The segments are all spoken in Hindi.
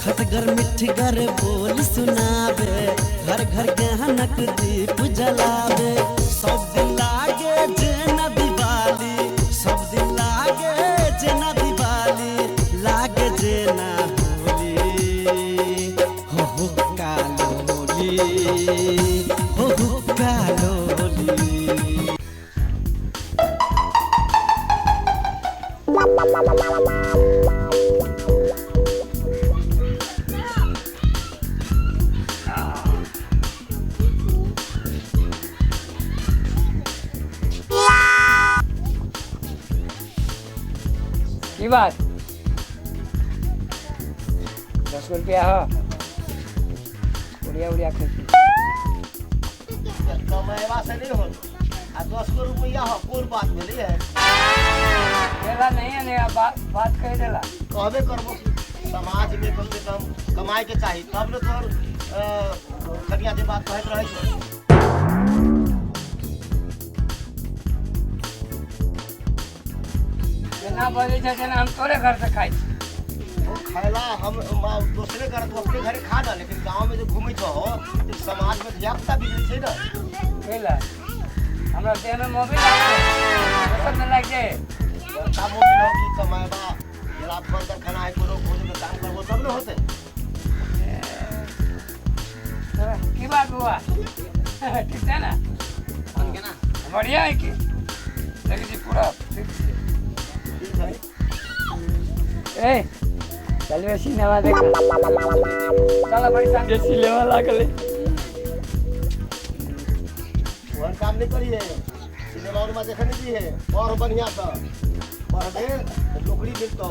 खटगर मिठगर बोल सुनावे, घर घर गहनक दीप जलावे। सब दिन लागे जेना दिवाली, सब दिन लागे जेना दिवाली, लागे जेना होली। हो कालोली, हो कालोली। की बात 10 रुपया हो उड़िया उड़िया खुशी कमाएवा से नहीं हो आ 10 रुपया हो कोन बात भेली है देला नहीं है ने बात कह देला कहबे करबो समाज में कम से कम कमाए के चाहिए तब न तोर कनिया के बात कहत रहे छै ना बोले छै जेना हम तोरे घर से खाई वो खाला हम दूसरे घर तो अपने घर खा ना लेकिन गांव में जो घूमै छो तो समाज में ध्यापता बिगड़ी छै ना केला हमरा देह में मोबिल सब में लग जाए का मोबिल हो कि कमाएबा जरा बंदर खाना है कोनो भोज में काम करबो तब न होते की बात हुआ ठीक है ना कौन के ना बढ़िया है कि लगी जी पूरा ठीक है ए चलवे सिनेमा देख चलो बड़ी शांति सिनेमा लागले वो काम नहीं करी है सिनेमा में देखने दी है और बढ़िया था पर दे नौकरी मिलता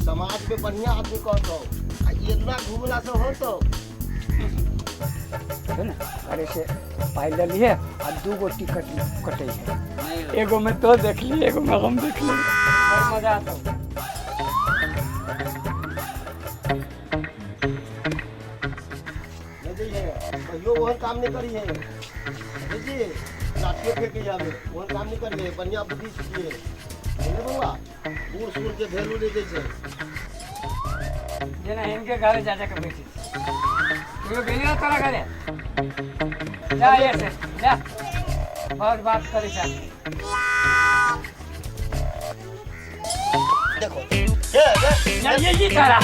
समाज में बढ़िया आदमी कहतो इतना घूमला से हो तो अरे से पाइल लिए आ 2 गो टिकट कटे है एगो में तो देख ली एगो में हम देख ली और मजा आता कहियो वो काम नहीं करी है जी लाठियों फेंक के जावे वो काम नहीं करी है बढ़िया बुद्धि सीखिए है बउआ बूढ़ सूढ़ के वैल्यू दे दे छै जेना इनके घर जा के बैठी यो गेलियो तोरा घरे जा ये से जा बहुत बात करी जा देखो ये तारा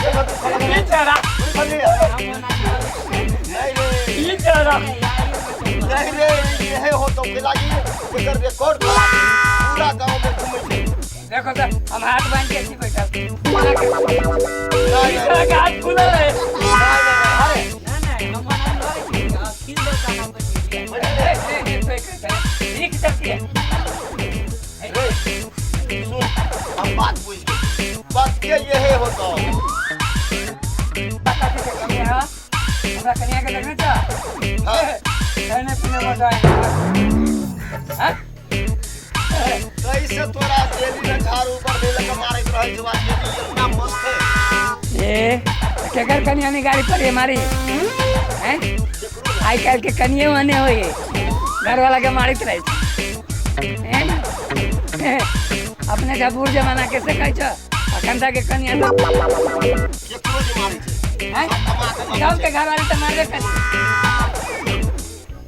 ये तारा ये तारा नहीं रे ये हो तो खिलाड़ी इधर रिकॉर्ड पूरा गांव में घूमे देखो सर हम हाथ बांध के ऐसे बैठा नहीं हाथ खुला है अरे हम किल दो काम एक सकती है हम बात बुझ गए बात ये है हो तो पता कैसे कमी है हमरा कन्या के लगने था हां खाने पीने में जाए हां कैसे तोरा देली ने झाड़ ऊपर दे लगा मारे रहे जवा देली इतना मस्त है ए केकर कन्या ने गाड़ी पर मारी हैं आई काल के कन्या होने होई घर वाला के मारित रहे हैं अपने का बूढ़ जमाना कैसे कहै छ अखंडा के कन्या तो केकरो जे मारी छै हैं गांव के घर वाले तो मारबे कर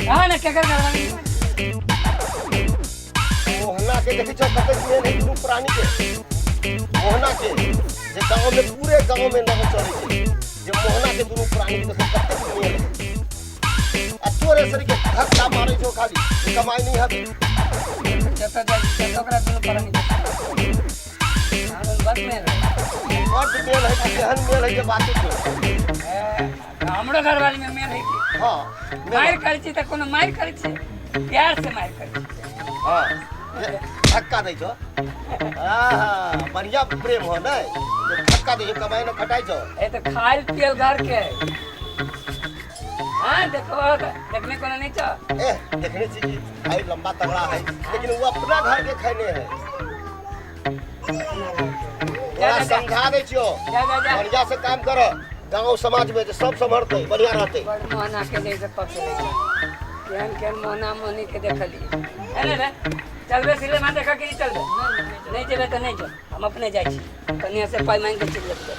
हां ना केकर घर वाले मोहना के देखि छ कते में नहीं दुनु प्राणी के मोहना के जे गांव में पूरे गांव में नाम चले छै जे मोहना के दुनु प्राणी के कते में आ तोरे सर के धक्का मारे छो खाली कमाई नहीं हबे जता जा ओकरा दुनु प्राणी बस में और मेल है कि एहन मेल है जे बात छो हमरो घर वाली में मेल है कि हां मार करै छी त कोनो मार करै छी प्यार से मार करै छी हां धक्का दे छो हां बढ़िया प्रेम हो नै धक्का दे कमाई न खटाई छो ए तो खाइल पियल घर के हां देखो देखने को नहीं छो देखने छी कि भाई लंबा तगड़ा है लेकिन वो अपना घर के खाने है थोड़ा समझा दे छियो बढ़िया से काम करो गांव समाज में सब संभरते बढ़िया रहते बड़ मोहना के ले से पक्ष ले केहन केहन मोहना मोहनी के देखली है रे चलबे सिनेमा देखा कि चलबे नहीं जेबे तो नहीं जो हम अपने जाई छी कनिया से पाई मांग के चल जेबे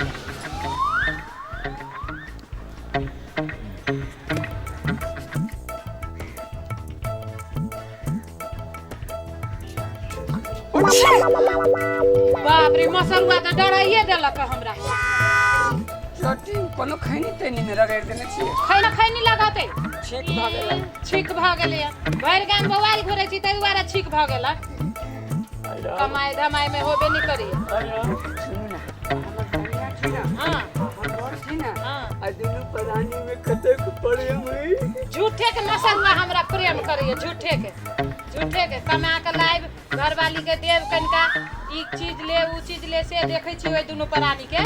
बाप रे मसरुआ तो डराइए देलक हमरा छोटी कोनो खैनी तैनी में रगड़ देने छियै खैनी लगाते छीक भ गेल छीक भ गेलै भरि गाम मोबाइल घुरै छी ताहि दुआरे छीक भ गेल कमाई धमाई में होबे नहीं करी सुनू ना हमर कनिया छी ना हाँ हमर बड़ छी ना हाँ आ दुनू प्राणी में कतेक प्रेम है झूठे के मसरुआ हमरा प्रेम करिए झूठे के कमा के लाइव घरवाली के देव कनिका ई चीज ले ऊ चीज ले से देखै छी ओइ दुनू प्राणी के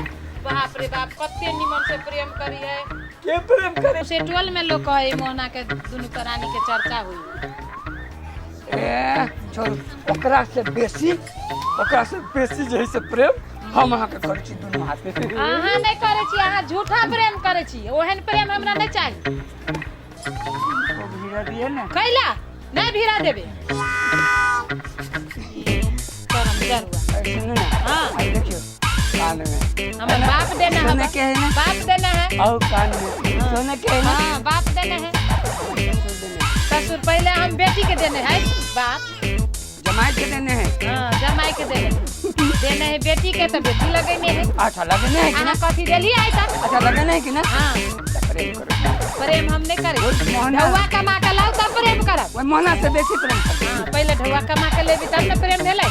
बाप रे बाप कते निमन से प्रेम करी है के प्रेम करे से टोल में लोग कहे मोहना के दुनू प्राणी के चर्चा हुई ए छोड़ ओकरा से बेसी जे से प्रेम हम अहाँ के करै छी दुनू हाथ में अहाँ नहीं करे छी अहाँ झूठा प्रेम करे छी ओहन प्रेम हमरा नहीं चाहिए को भीड़ा दिए ना कैला नहीं भीड़ा देबे करम जरुआ सुनो ना हाँ आई देखियो कान में हमर बाप देना है सोने के है ना बाप देना है आओ कान में सोने के है ना हाँ बाप देना है ससुर पहले हम बेटी के देने हैं बाप जमाई के देने हैं हाँ जमाई के देने है बेटी के तो बेटी लगेने है अच्छा लगने है कि अहाँ ना कथी देली आई था अच्छा लगने है कि ना हाँ प्रेम करो प्रेम हम नहीं करे मोहना ढौआ कमा के लाओ तब प्रेम करब वो मोहना से बेसी प्रेम कर हाँ पहले ढौआ कमा के लेबी तब न प्रेम भेलै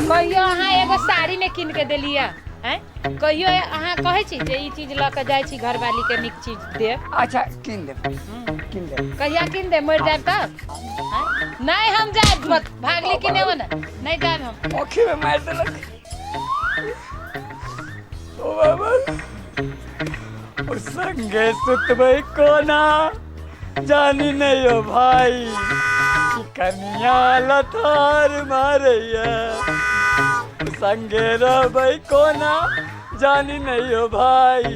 कहियो अहाँ एगो साड़ी में कीन के देलिए हैं कहियो अहाँ कहै छी जे ई चीज ल के जाइ छी घरवाली के नीक चीज देब अच्छा किन दे कहिया कीन दे मर जाब तब नहीं हम जाब मत भागले कि नहीं ना नहीं जाब हम ओखी में मार देलक ओ बाबा ओ संगे सुतबै कोना जानी नहीं हो भाई कि कनिया लथार मारैया संगे रहबै कोना जानी नहीं हो भाई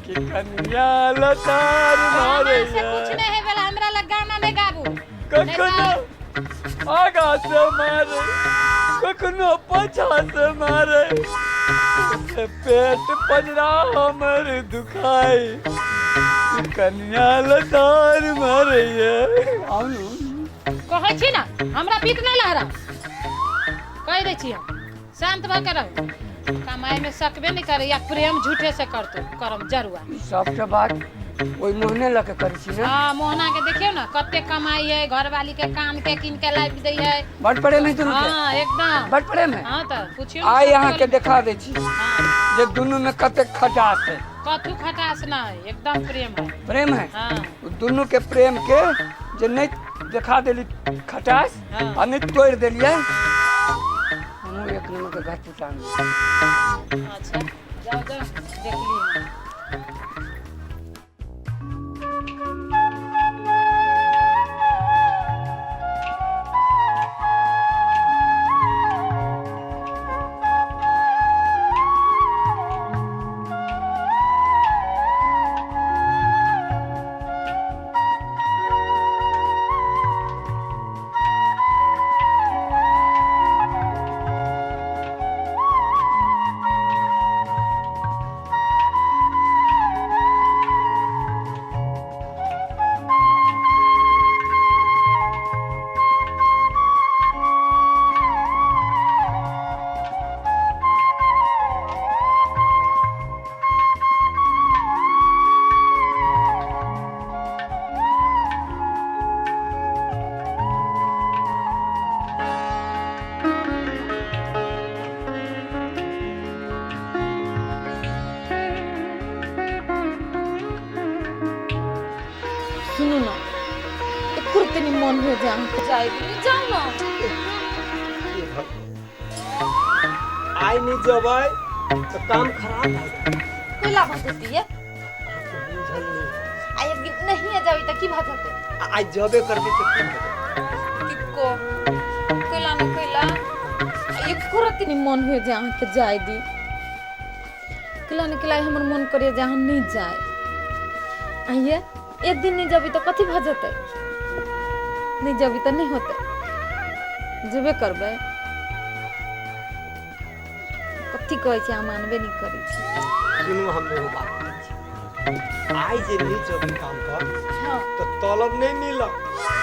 कि कनिया लथार हमारे से मारैया कुछ नहीं है वाला हमरा लग गाना नहीं गाबू कखनो आगा से मारे कखनो पाछा से मारे से पेट पंजरा हमर दुखाई कन्या लतार मारे आउनु कहै छी ना हमरा बीत नहीं लहरा कह दे छी हम शांत भ के रहू कमाई में सकबे नहीं करे या प्रेम झूठे से करतो करम जरुआ सबसे बात ओइ मोहने लके करै छी ना हां मोहना के देखियो ना कते कमाई है घरवाली के कान के किन के लाइव दै है बड़ पड़े नहीं तुम हां एकदम बड़ पड़े में हां त पूछियो आइ यहाँ के देखा दे छी हां जे दुनु में कते खटास है कथु खटास ना है एकदम प्रेम है प्रेम है हां दुनु के प्रेम के जे नहीं देखा देली खटास हाँ। आ नहीं तोड़ देलिए हम एक नंबर के घर पुटांग अच्छा जाओ जाओ देख लिए सुनो ना कुर्तनी मन हो जाए जाओ ना आई नहीं जबै तो काम खराब हो कोई लाभ होती है आई नहीं है जाओ तो की बात होते आई जबे कर दी तो की होतै? किको कोइला न कोइला ये कुर्तनी मन हो जाए दी किला निकला हमर मन करे जहाँ नहीं जाए आइए एक दिन नहीं जाबी तो कथी भ जते नहीं जाबी तो नहीं होते जेबे करबे कथी कहै छै हम मानबे नहीं करै छी दुनू हम एगो बात कहै छी आई जे नहीं जबी काम कर हां तो तलब नहीं मिल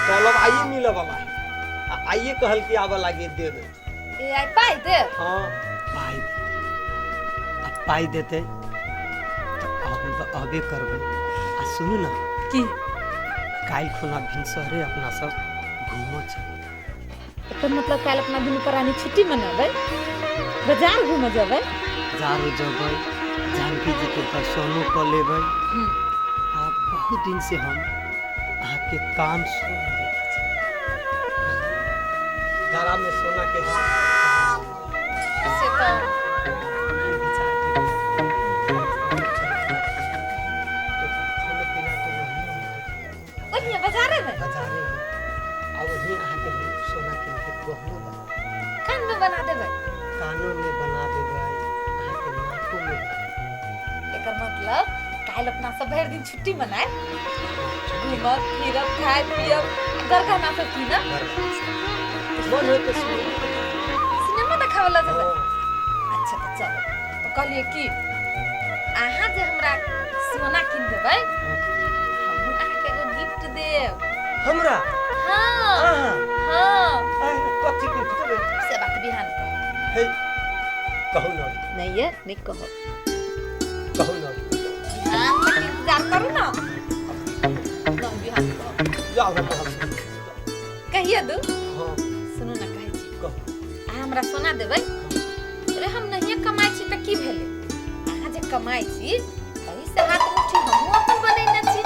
तलब आइए मिलब हमारे आइए कहल कि आवे लागे दे दे ए आई पाई दे हाँ पाई अब पाई देते तो अबे करबो आ सुनू ना की काल खुना भिनसरे अपना सब घूमो चल एकर मतलब काल अपना दिन पर आनी छुट्टी मनाबै बाजार घूमे जाबै जारो जबै जानकी जी के दर्शनो कर लेबै आ बहुत दिन से हम अहाँ के काम सुन गला में सोना के से तो ओनिया बाजारे में सोना के गहनो कान में बना देबै कानों में बना देबै अहाँ के नाकों में एकर मतलब काल अपना सब भर दिन छुट्टी मनाए घूमब फिरब खाए पियब गरगहना सब की ना मन हो तो सिनेमा देखावला जेबै अच्छा तो चलो तो कहलिए कि अहाँ जे हमरा सोना किन देबै हम अहाँ के एगो गिफ्ट देब हमरा हाँ हाँ कथी के देबै से बात बिहान हे कहू ना नहीं है नहीं कहो कहू ना बिहान तक इंतजार करू ना ना बिहान कहो जाओ हम कहिए दू हां सुनू ना कहै छी कहू अहाँ हमरा सोना देबै अरे हम नहीं कमाई छी त की भेलै अहाँ जे कमाई छी एही से हाथ मुट्ठी हमहू अपन बनेने छी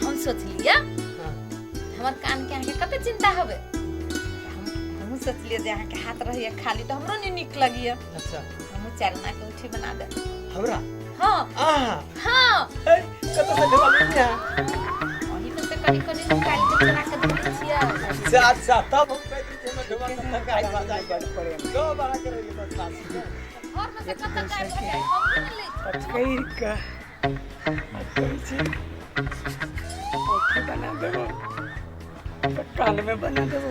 हम सोचलिए हमर कान के अहाँ के कते चिंता होबे हमहू सोचलिए जे अहाँ के हाथ रहिए खाली तो हमरो नहीं निक लगिए अच्छा हमहू चारना के मुट्ठी बना दे हमरा हां हां हे कत से ढवा लिया वही में से कनी कनी निकाल के चला के धरे छियै अच्छा तब हम कह दी में ढवा त का आई जाए पड़े दो बारा करेंगे तो साथ और में से कत काय पड़े हम नहीं ले पचकई का कैसे ओके बना देबो तो कान में बना देबो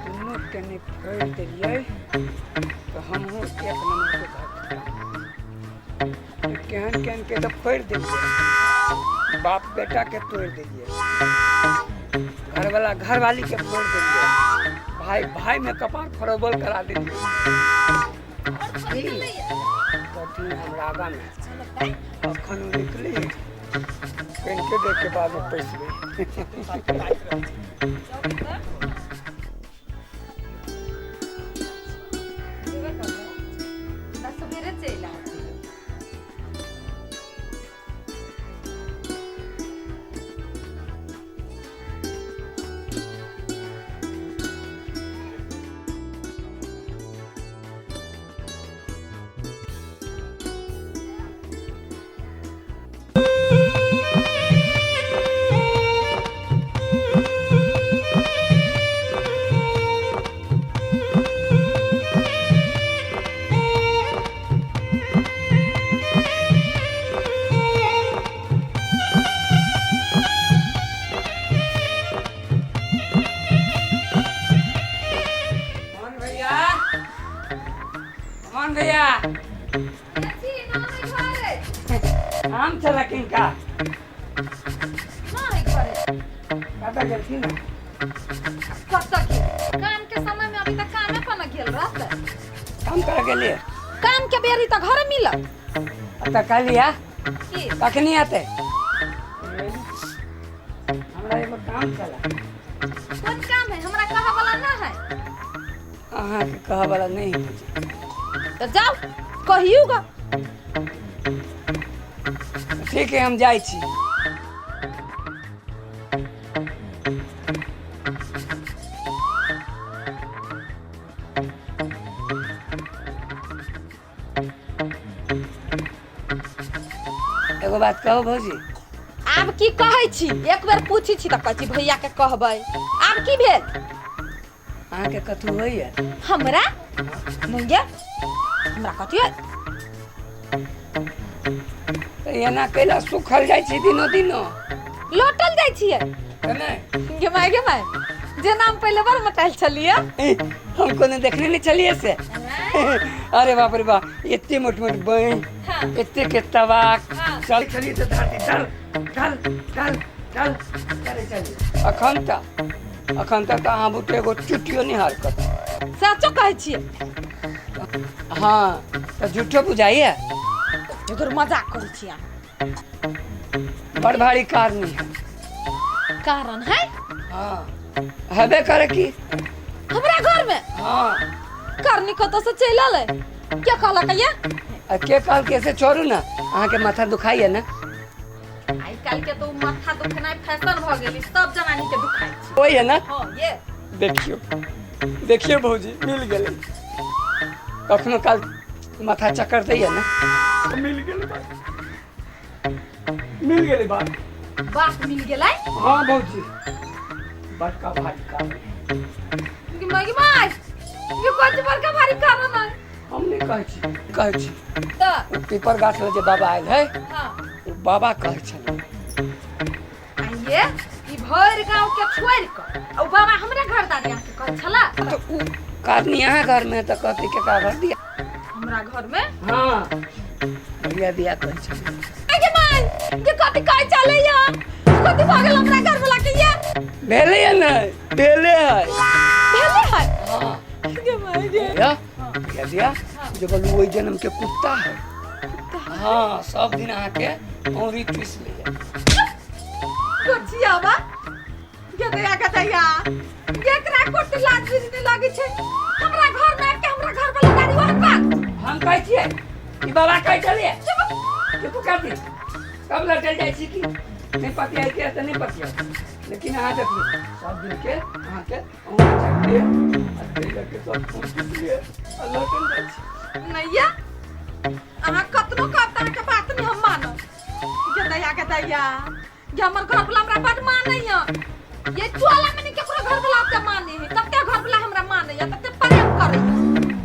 दोनों कने फोड़ देलिए तो हम हो एक नंबर के घाट केहन के तो फोड़ देलिए बाप बेटा के तोड़ देलिए घर वाली के फोड़ देलिए भाई भाई में कपार फरोबल करा देलिए कथी हमरा आगा में अखन निकली पेन के देख के बाद में पैसबे भैया आम चला किनका कता गेलखी ना काम के समय में अभी तक कामे पर न गेल रहते काम कर गेलिए काम के बेरी त घर मिलल अता कहलिया की कखनी आते हमरा एगो काम चला कोन काम है हमरा कहा वाला ना है अहाँ के कहा वाला नहीं तो जाओ कहियोगा ठीक है हम जाई छी एगो बात कहो भौजी आब की कहै छी एक बेर पूछी छी त कहै छी भैया के कहबै आब की भेल अहाँ के कथु होइए हमरा नहीं गे हमरा कथी है तो एना कैला सुखल जाइ छी दिनो दिनो लोटल जाइ छियै नहीं गे माय जे नाम पहले बार मटाइल छलिए हमको ने देखने नहीं चलिए से अरे बाप रे बाप इतने मोट मोट बई इतने के तबाक चल चलिए तो धरती चल चल चल चल चले चलिए अखन तक अखन तक अहाँ बुते एगो चुटियो नहीं हरकत। सचो कहै छियै। हाँ तो झूठो बुझाइए। इधर मजाक करै छियै। बड़ भारी कारण है। कारण है हाँ हबे करे की। हमरा घर में हाँ करनी कत से चल आले क्या कहला कहिया। के काल कैसे छोड़ू ना अहाँ के माथा दुखाइए ना। आई काल के तो माथा दुखनाइ फैशन भ गेली सब जवानी के दुखाई छै। वही है ना। हां ये देखियो देखियो भौजी मिल गेले कखनो काल माथा चक्कर दैए ना तो मिल गेले बात बात मिल गेलै। हाँ भौजी बड़का भारी काम कि मगी माय ये कोन बड़का भारी कारण है। हम नहीं कहै छी त पेपर गाछ ले जे बाबा आयल है हां ओ बाबा कहै छलै आइए ई भर गांव के छोड़ के ओ बाबा हमरा घर दादी के कहै छला। तो उ कारनी यहाँ घर में तो कहती के का घर दिया हमरा घर में हाँ बढ़िया दिया कहै छलै। आगे माय ये कथि कहै चले या कथि भ गेल हमरा घर वाला के ये भेले है ना भेले है। भेले है। हाँ आगे माय गे या दिया जो बोलू वही जन्म के कुत्ता है। हाँ सब दिन आके औरी पीस ले कोचिया बा के दया के दया एकरा कोट लाज बिजने लागे छै हमरा घर में के हमरा घर वाला गाड़ी वहां पर हम कहै छियै ई बाबा कहै छलिए चुप कर दी कब लटल जाइ छी की नहीं पति आई के तो नहीं पति लेकिन अहाँ देखिए सब दिन के अहाँ के औरी चक्के लगे सब फोन लिए लटल जाइ छी। नैया अहाँ कतनो कहता के बात नहीं हम मानो के दया के दया जे हमर घर वाला हमरा बड मानै या ये टोला में नहीं केकरो घर वाला के माने है कते घर वाला हमरा माने या कते प्रेम करे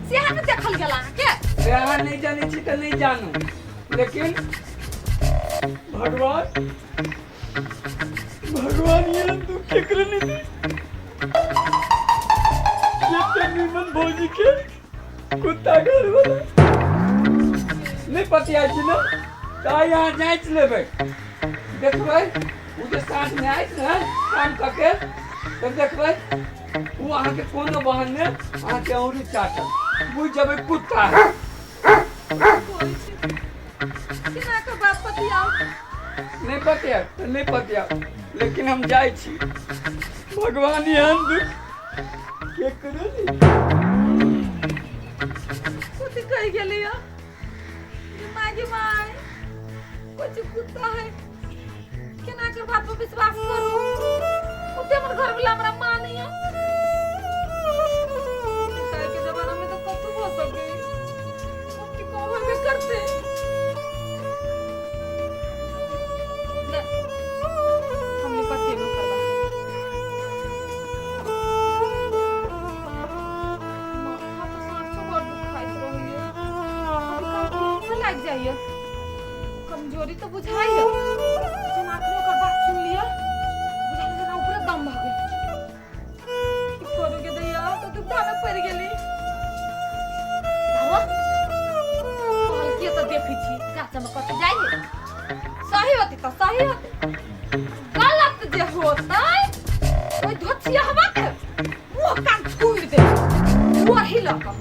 से हम देखल गेला के अहाँ नहीं जाने छी तो नहीं जानू लेकिन भगवान ये दुख केकरे नहीं दी ये निमन भौजी के कुत्ता घर वाला नहीं पति आई छी ना तो यहाँ जाँच लेबै देखबै उ जे साँझ में आइत ना काम करके तो देखबै उ अहाँ के कोनो बहन में अहाँ के औरी चाटल बुझ जेबै कुत्ता है। किना के बात पतियाओ नहीं पतिया लेकिन हम जाए छी भगवान यहाँ दुख के करे कुछ कह गेली या मागी माय कुछ कुत्ता है केना के बात पर विश्वास करू कुत्ते मन घर वाला हमरा माने या काहे के जमाना में तो कतु हो सके अब की को भी करते ना हमने पति में करवा माथा तो सांस से बड़ दुखाइत रही है अब का लग जाइए कमजोरी तो बुझाई है जब आखिर ओकर बात सुन लिया बुझाई जना ऊपर दम भागे की करोगे दैया तो तू दाना पड़ गेली बाबा कल के तो देखी छी काचा में कत जाइए सही होती तो सही होती गलत जे होता ओई धोतिया हवा के मुंह कान छुड़ दे वही लगा